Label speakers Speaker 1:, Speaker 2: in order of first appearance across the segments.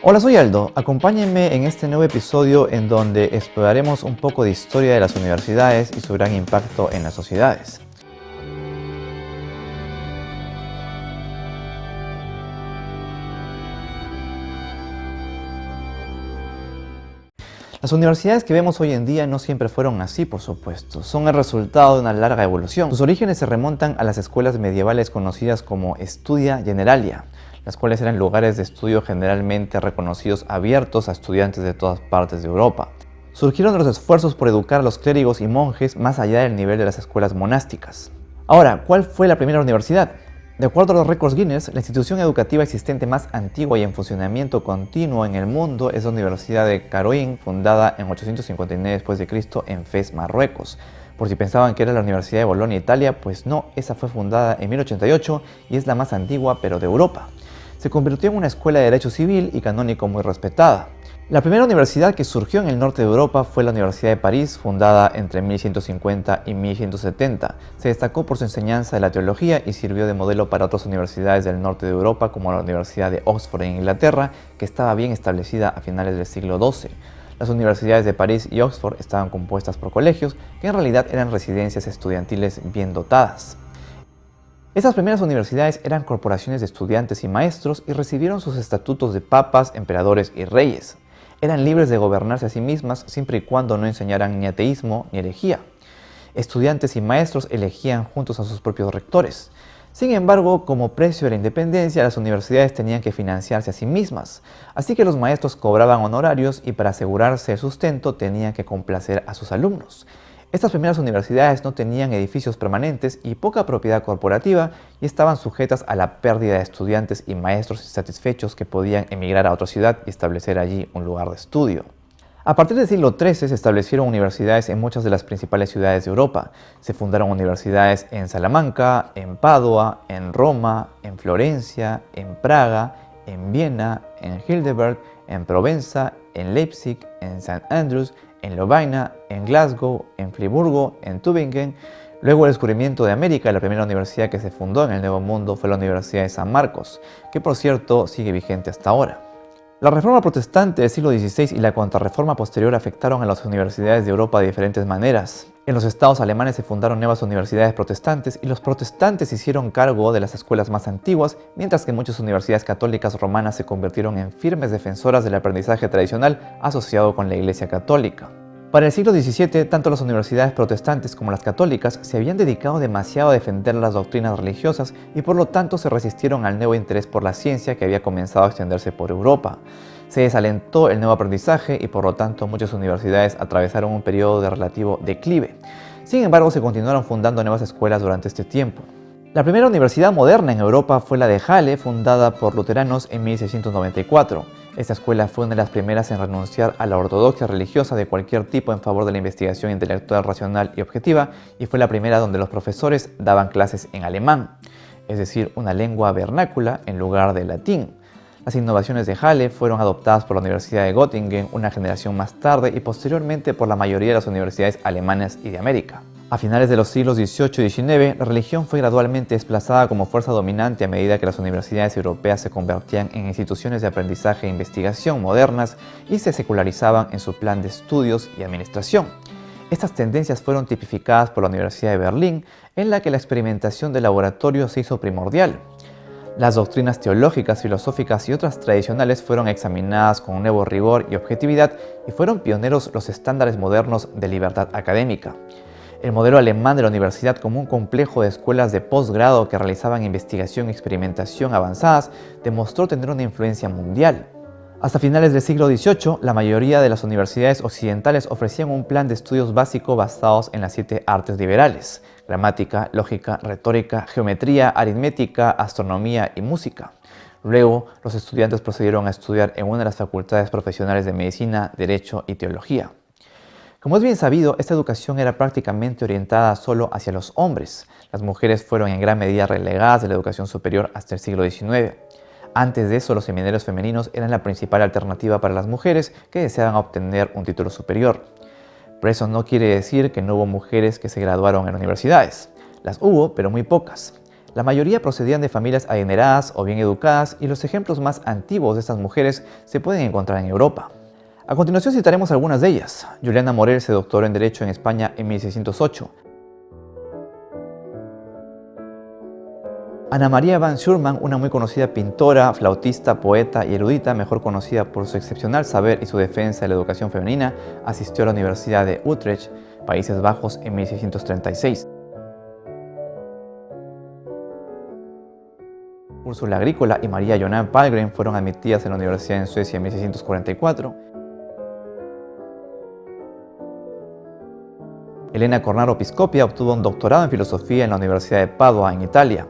Speaker 1: Hola, soy Aldo. Acompáñenme en este nuevo episodio en donde exploraremos un poco de historia de las universidades y su gran impacto en las sociedades. Las universidades que vemos hoy en día no siempre fueron así, por supuesto. Son el resultado de una larga evolución. Sus orígenes se remontan a las escuelas medievales conocidas como Studia Generalia, las cuales eran lugares de estudio generalmente reconocidos abiertos a estudiantes de todas partes de Europa. Surgieron de los esfuerzos por educar a los clérigos y monjes más allá del nivel de las escuelas monásticas. Ahora, ¿cuál fue la primera universidad? De acuerdo a los récords Guinness, la institución educativa existente más antigua y en funcionamiento continuo en el mundo es la Universidad de Caroín, fundada en 859 d.C. en Fez, Marruecos. Por si pensaban que era la Universidad de Bolonia, Italia, pues no, esa fue fundada en 1088 y es la más antigua, pero de Europa. Se convirtió en una escuela de derecho civil y canónico muy respetada. La primera universidad que surgió en el norte de Europa fue la Universidad de París, fundada entre 1150 y 1170. Se destacó por su enseñanza de la teología y sirvió de modelo para otras universidades del norte de Europa, como la Universidad de Oxford en Inglaterra, que estaba bien establecida a finales del siglo XII. Las universidades de París y Oxford estaban compuestas por colegios, que en realidad eran residencias estudiantiles bien dotadas. Estas primeras universidades eran corporaciones de estudiantes y maestros y recibieron sus estatutos de papas, emperadores y reyes. Eran libres de gobernarse a sí mismas siempre y cuando no enseñaran ni ateísmo ni herejía. Estudiantes y maestros elegían juntos a sus propios rectores. Sin embargo, como precio de la independencia, las universidades tenían que financiarse a sí mismas, así que los maestros cobraban honorarios y para asegurarse el sustento tenían que complacer a sus alumnos. Estas primeras universidades no tenían edificios permanentes y poca propiedad corporativa y estaban sujetas a la pérdida de estudiantes y maestros insatisfechos que podían emigrar a otra ciudad y establecer allí un lugar de estudio. A partir del siglo XIII se establecieron universidades en muchas de las principales ciudades de Europa. Se fundaron universidades en Salamanca, en Padua, en Roma, en Florencia, en Praga, en Viena, en Heidelberg, en Provenza, en Leipzig, en St. Andrews, en Lovaina, en Glasgow, en Friburgo, en Tübingen. Luego el descubrimiento de América, la primera universidad que se fundó en el Nuevo Mundo fue la Universidad de San Marcos, que por cierto sigue vigente hasta ahora. La Reforma Protestante del siglo XVI y la Contrarreforma posterior afectaron a las universidades de Europa de diferentes maneras. En los estados alemanes se fundaron nuevas universidades protestantes y los protestantes se hicieron cargo de las escuelas más antiguas, mientras que muchas universidades católicas romanas se convirtieron en firmes defensoras del aprendizaje tradicional asociado con la Iglesia Católica. Para el siglo XVII, tanto las universidades protestantes como las católicas se habían dedicado demasiado a defender las doctrinas religiosas y por lo tanto se resistieron al nuevo interés por la ciencia que había comenzado a extenderse por Europa. Se desalentó el nuevo aprendizaje y por lo tanto muchas universidades atravesaron un periodo de relativo declive. Sin embargo, se continuaron fundando nuevas escuelas durante este tiempo. La primera universidad moderna en Europa fue la de Halle, fundada por luteranos en 1694. Esta escuela fue una de las primeras en renunciar a la ortodoxia religiosa de cualquier tipo en favor de la investigación intelectual racional y objetiva, y fue la primera donde los profesores daban clases en alemán, es decir, una lengua vernácula en lugar de latín. Las innovaciones de Halle fueron adoptadas por la Universidad de Göttingen una generación más tarde y posteriormente por la mayoría de las universidades alemanas y de América. A finales de los siglos XVIII y XIX, la religión fue gradualmente desplazada como fuerza dominante a medida que las universidades europeas se convertían en instituciones de aprendizaje e investigación modernas y se secularizaban en su plan de estudios y administración. Estas tendencias fueron tipificadas por la Universidad de Berlín, en la que la experimentación de laboratorio se hizo primordial. Las doctrinas teológicas, filosóficas y otras tradicionales fueron examinadas con un nuevo rigor y objetividad y fueron pioneros los estándares modernos de libertad académica. El modelo alemán de la universidad, como un complejo de escuelas de posgrado que realizaban investigación y experimentación avanzadas, demostró tener una influencia mundial. Hasta finales del siglo XVIII, la mayoría de las universidades occidentales ofrecían un plan de estudios básico basados en las 7 artes liberales: gramática, lógica, retórica, geometría, aritmética, astronomía y música. Luego, los estudiantes procedieron a estudiar en una de las facultades profesionales de medicina, derecho y teología. Como es bien sabido, esta educación era prácticamente orientada solo hacia los hombres. Las mujeres fueron en gran medida relegadas de la educación superior hasta el siglo XIX. Antes de eso, los seminarios femeninos eran la principal alternativa para las mujeres que deseaban obtener un título superior. Pero eso no quiere decir que no hubo mujeres que se graduaron en universidades. Las hubo, pero muy pocas. La mayoría procedían de familias adineradas o bien educadas y los ejemplos más antiguos de estas mujeres se pueden encontrar en Europa. A continuación citaremos algunas de ellas. Juliana Morel se doctoró en Derecho en España en 1608. Ana María van Schurman, una muy conocida pintora, flautista, poeta y erudita, mejor conocida por su excepcional saber y su defensa de la educación femenina, asistió a la Universidad de Utrecht, Países Bajos, en 1636. Úrsula Agrícola y María Johanna Palmgren fueron admitidas en la Universidad en Suecia en 1644. Elena Cornaro Piscopia obtuvo un doctorado en filosofía en la Universidad de Padua, en Italia.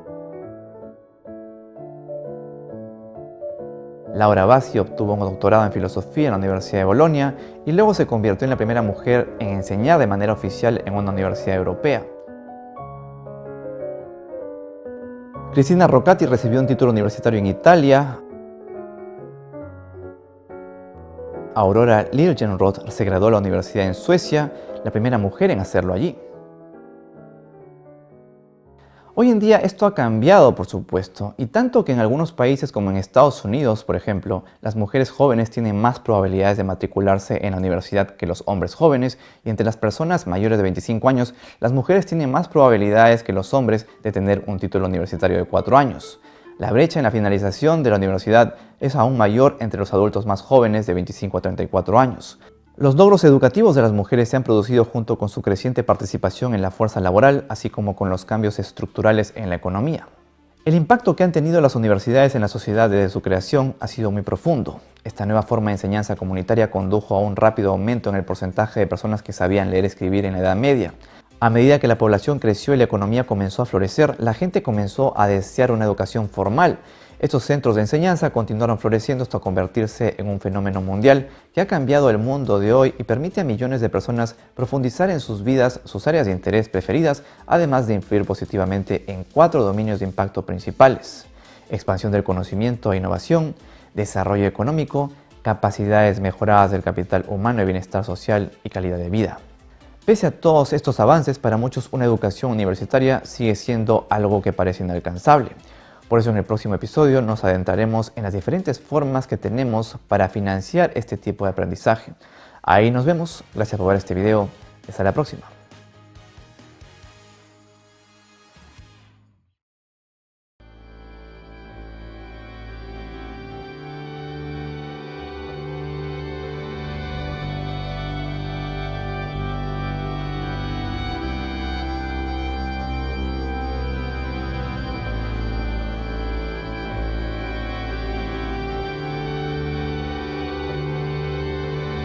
Speaker 1: Laura Bassi obtuvo un doctorado en filosofía en la Universidad de Bolonia y luego se convirtió en la primera mujer en enseñar de manera oficial en una universidad europea. Cristina Roccati recibió un título universitario en Italia. Aurora Liljenroth se graduó de la universidad en Suecia, la primera mujer en hacerlo allí. Hoy en día esto ha cambiado, por supuesto, y tanto que en algunos países como en Estados Unidos, por ejemplo, las mujeres jóvenes tienen más probabilidades de matricularse en la universidad que los hombres jóvenes, y entre las personas mayores de 25 años, las mujeres tienen más probabilidades que los hombres de tener un título universitario de 4 años. La brecha en la finalización de la universidad es aún mayor entre los adultos más jóvenes de 25 a 34 años. Los logros educativos de las mujeres se han producido junto con su creciente participación en la fuerza laboral, así como con los cambios estructurales en la economía. El impacto que han tenido las universidades en la sociedad desde su creación ha sido muy profundo. Esta nueva forma de enseñanza comunitaria condujo a un rápido aumento en el porcentaje de personas que sabían leer y escribir en la Edad Media. A medida que la población creció y la economía comenzó a florecer, la gente comenzó a desear una educación formal. Estos centros de enseñanza continuaron floreciendo hasta convertirse en un fenómeno mundial que ha cambiado el mundo de hoy y permite a millones de personas profundizar en sus vidas, sus áreas de interés preferidas, además de influir positivamente en 4 dominios de impacto principales: expansión del conocimiento e innovación, desarrollo económico, capacidades mejoradas del capital humano y bienestar social y calidad de vida. Pese a todos estos avances, para muchos una educación universitaria sigue siendo algo que parece inalcanzable. Por eso en el próximo episodio nos adentraremos en las diferentes formas que tenemos para financiar este tipo de aprendizaje. Ahí nos vemos. Gracias por ver este video. Hasta la próxima.